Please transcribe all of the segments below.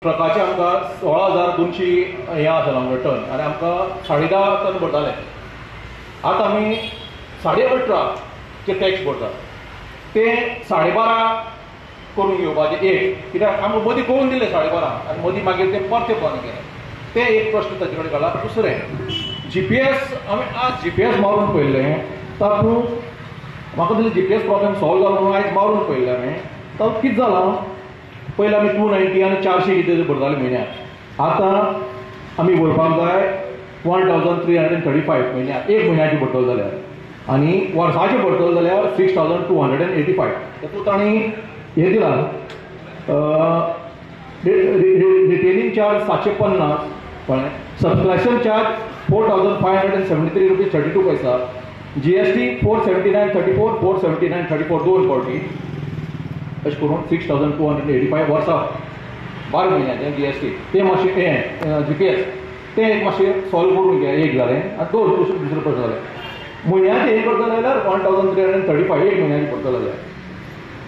ट्रकाचे आमकां 16,200 हें आसलें टन आनी आमकां 10.5 टन भरताले. आतां आमी 18.5चे टॅक्स भरतात. ते 12.5 करून घेवपाचे एक, कित्याक आमकां मदीं करून दिले 12.5 आनी मदीं मागीर ते परते बंद केले. ते एक प्रश्न ताचे कडेन काडला. दुसरें GPS आमी आज GPS मारून पळयलें, तातूंत म्हाका दिसलें GPS प्रॉब्लेम सॉल्व जालो म्हणून आयज मारून पळयलें हांवें. तातूंत कितें जालां, पयलीं आमी 290 आनी 400 कितें भरताले म्हयन्याक. आतां आमी भरपाक जाय 1,335 म्हयन्याक, एक म्हयन्याची भरतलो जाल्यार, आनी वर्साचे भरतलो जाल्यार 6,285. तातूंत तांणी हें दिलां रिटेलिंग चार्ज 750, कळ्ळें, सबस्क्रिप्शन चार्ज 4,573 रुपीज 32 पैसा, GST 479.34, 479.34 दोन फावटी, अशें करून 6,285 वर्सां 12 म्हयन्याचें GST. ते मातशें हें GPS तें एक मातशें सॉल्व करून घे. एक जालें आनी दुसरें प्रश्न जालें. म्हयन्याचें हें करतलो जाल्यार 1,335 एक म्हयन्याचें करतलो जाल्यार.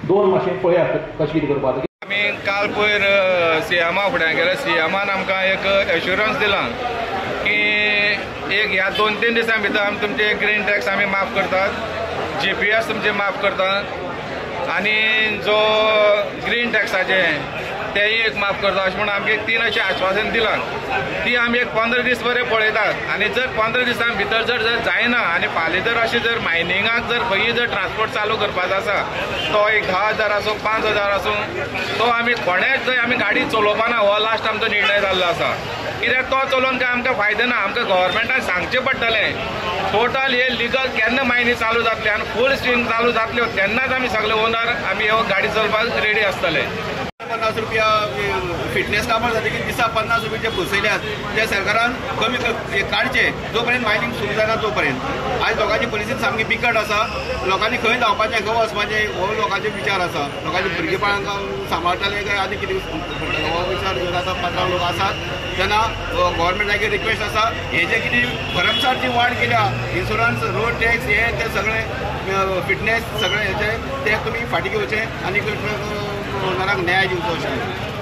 दोन मातशें पळयात कशें कितें करपाक. आमी काल पयर CMA फुड्यान गेले. CMAन आमकां एक एश्युरन्स दिलां की एक ह्या 2-3 दिसां भितर आमी तुमचे ग्रीन टॅक्स आमी माफ करतात, GPS तुमचे माफ करतात आनी जो ग्रीन टॅक्साचे तेय एक माफ करता अशें म्हणून आमकां एक 3 अशें आश्वासन दिलां. ती आमी एक 15 दीस बरें पळयतात आनी जर 15 दिसां भितर जर जायना आनी फाल्यां जर अशें जर मायनिंगाक जर खंयी जर ट्रान्सपोर्ट चालू करपाचो आसा, तो एक 10,000 आसूं 5,000 आसूं, तो आमी कोणेच जर आमी गाडी चलोवपाना, हो लास्ट आमचो निर्णय जाल्लो आसा. कित्याक तो चलोवन काय आमकां फायदो ना. आमकां गव्हर्मेंटान सांगचें पडटलें टोटल हे लिगल केन्ना मायनी चालू जातले आनी फूल स्ट्रीम चालू जातल्यो तेन्नाच आमी सगळे ओनर आमी ह्यो गाडी चलोवपाक रेडी आसतले. 50 रुपया फिटनेस कामां जाता की दिसा 50 रुपये जे पोसयल्यात ते सरकारान कमी काडचे जो पर्यंत मायनिंग सुरू जायना तो पर्यंत. आज लोकांची परिस्थिती सामकी बिकट आसा. लोकांनी खंय धांवपाचें खंय वचपाचें हो लोकांचे विचार आसा. लोकांचे भुरगेपणांक सांबाळटाले काय आनी कितें हो विचार घेवन आतां 15 लोक आसात. तेन्ना गव्हर्मेंटाची रिक्वेस्ट आसा, हे जे कितें भरमसाट जी वाड केल्या इन्शुरन्स, रोड टॅक्स, हे ते सगळे फिटनेस सगळे हेचे ते तुमी फाटीं घेवचे आनी ओनराक न्याय दिवचो अशें.